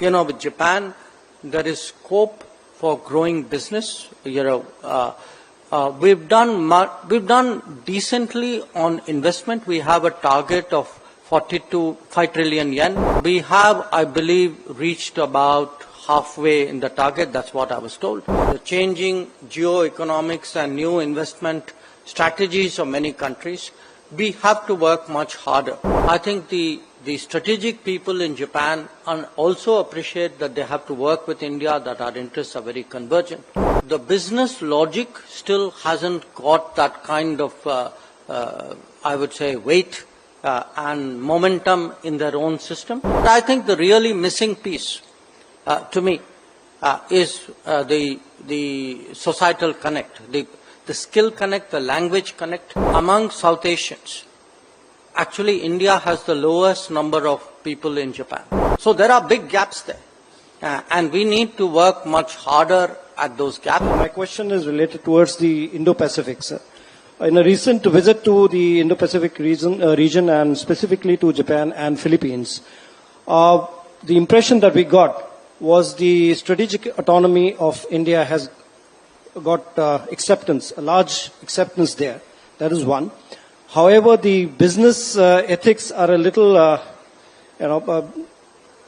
With Japan, there is scope for growing business. We've done decently on investment. We have a target of 5 trillion yen. We have, I believe, reached about halfway in the target. That's what I was told. The changing geo-economics and new investment strategies of many countries, we have to work much harder. I think the strategic people in Japan also appreciate that they have to work with India, that our interests are very convergent. The business logic still hasn't got that kind of, I would say, weight and momentum in their own system. But I think the really missing piece to me is the societal connect, the skill connect, the language connect among South Asians. Actually, India has the lowest number of people in Japan. So there are big gaps there. And we need to work much harder at those gaps. My question is related towards the Indo-Pacific, sir. In a recent visit to the Indo-Pacific region and specifically to Japan and Philippines, the impression that we got was the strategic autonomy of India has got acceptance, a large acceptance there. That is one. However, the business ethics are a little,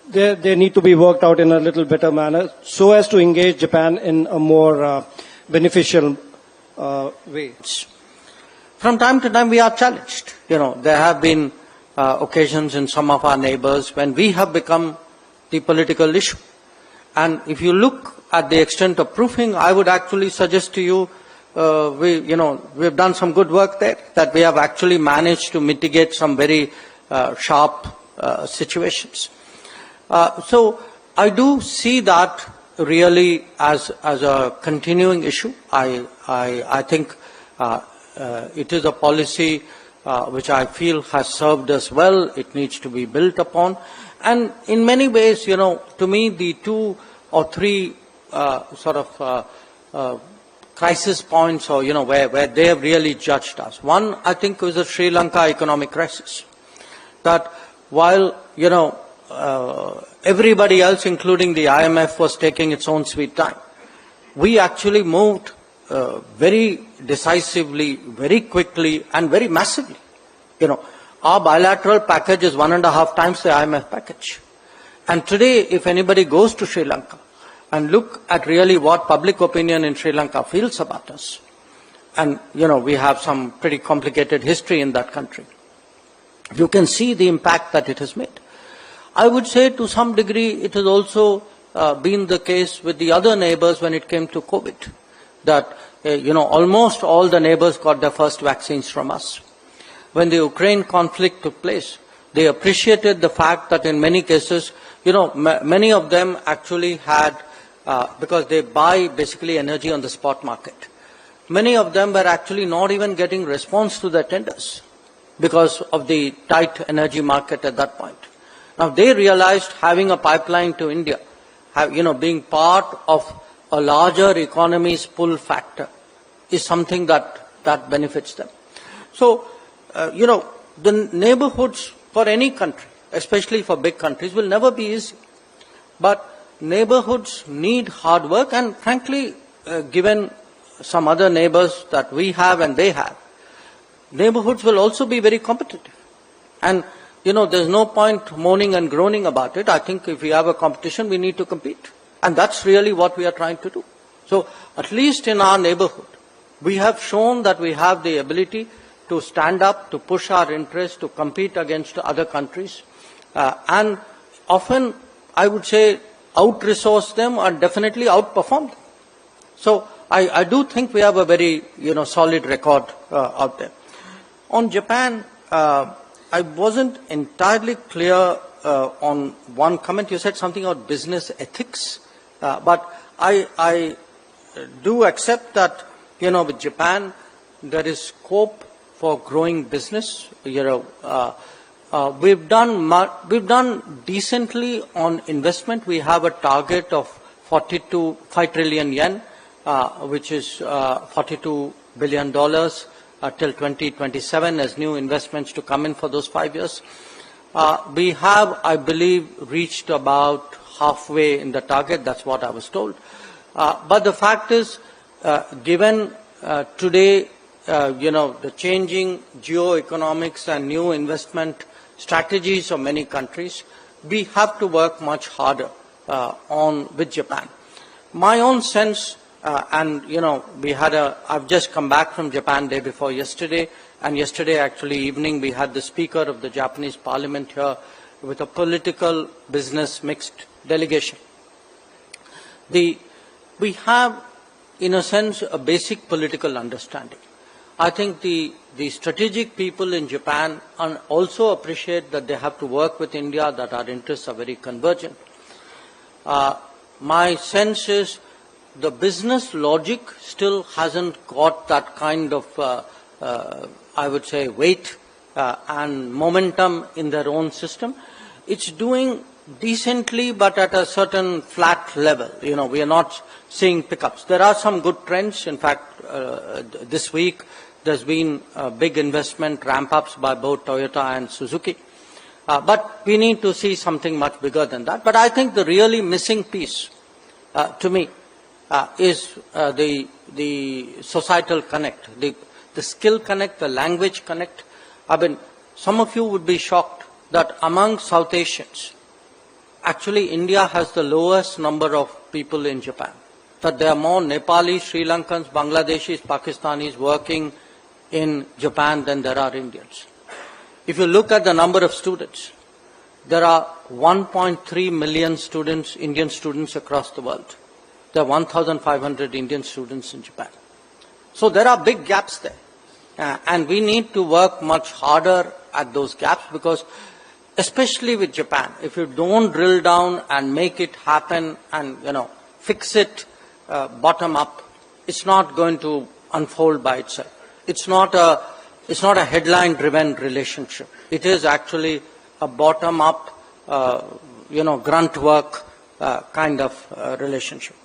they need to be worked out in a little better manner so as to engage Japan in a more beneficial way. From time to time, we are challenged. There have been occasions in some of our neighbors when we have become the political issue. And if you look at the extent of proofing, I would actually suggest to you, we've done some good work there, that we have actually managed to mitigate some very sharp situations. So I do see that really as a continuing issue. I think it is a policy which I feel has served us well. It needs to be built upon. And in many ways, to me, the 2 or 3 crisis points, or where they have really judged us. One, I think, was the Sri Lanka economic crisis. That while everybody else, including the IMF, was taking its own sweet time, we actually moved very decisively, very quickly, and very massively. Our bilateral package is 1.5 times the IMF package. And today, if anybody goes to Sri Lanka and look at really what public opinion in Sri Lanka feels about us, and we have some pretty complicated history in that country, you can see the impact that it has made. I would say to some degree it has also been the case with the other neighbors when it came to COVID, that almost all the neighbors got their first vaccines from us. When the Ukraine conflict took place, they appreciated the fact that in many cases, many of them actually had, because they buy basically energy on the spot market, many of them were actually not even getting response to their tenders because of the tight energy market at that point. Now they realized having a pipeline to India, being part of a larger economy's pull factor is something that benefits them. So, the neighborhoods for any country, especially for big countries, will never be easy. But neighborhoods need hard work, and frankly, given some other neighbors that we have and they have, neighborhoods will also be very competitive. And, there's no point moaning and groaning about it. I think if we have a competition, we need to compete. And that's really what we are trying to do. So, at least in our neighborhood, we have shown that we have the ability to stand up, to push our interests, to compete against other countries, and often, I would say, out-resource them and definitely outperform them. So, I do think we have a very, solid record out there. On Japan, I wasn't entirely clear on one comment. You said something about business ethics, but I do accept that, with Japan, there is scope for growing business. We've done decently on investment. We have a target of 5 trillion yen, which is $42 billion till 2027 as new investments to come in for those 5 years. We have, I believe, reached about halfway in the target. That's what I was told. But the fact is, given today, the changing geo-economics and new investment strategies of many countries, we have to work much harder with Japan. My own sense, I've just come back from Japan day before yesterday, and yesterday actually evening we had the Speaker of the Japanese Parliament here with a political business mixed delegation. We have, in a sense, a basic political understanding. I think the strategic people in Japan also appreciate that they have to work with India, that our interests are very convergent. My sense is the business logic still hasn't got that kind of, I would say, weight and momentum in their own system. It's doing decently, but at a certain flat level. We are not seeing pickups. There are some good trends. In fact, this week there's been big investment ramp-ups by both Toyota and Suzuki. But we need to see something much bigger than that. But I think the really missing piece, to me, is the societal connect, the skill connect, the language connect. Some of you would be shocked that among South Asians, actually India has the lowest number of people in Japan. That there are more Nepalis, Sri Lankans, Bangladeshis, Pakistanis working in Japan than there are Indians. If you look at the number of students, there are 1.3 million students, Indian students across the world. There are 1,500 Indian students in Japan. So there are big gaps there. And we need to work much harder at those gaps because, especially with Japan, if you don't drill down and make it happen and, fix it bottom up, it's not going to unfold by itself. It's not a headline-driven relationship. It is actually a bottom-up, grunt work kind of relationship.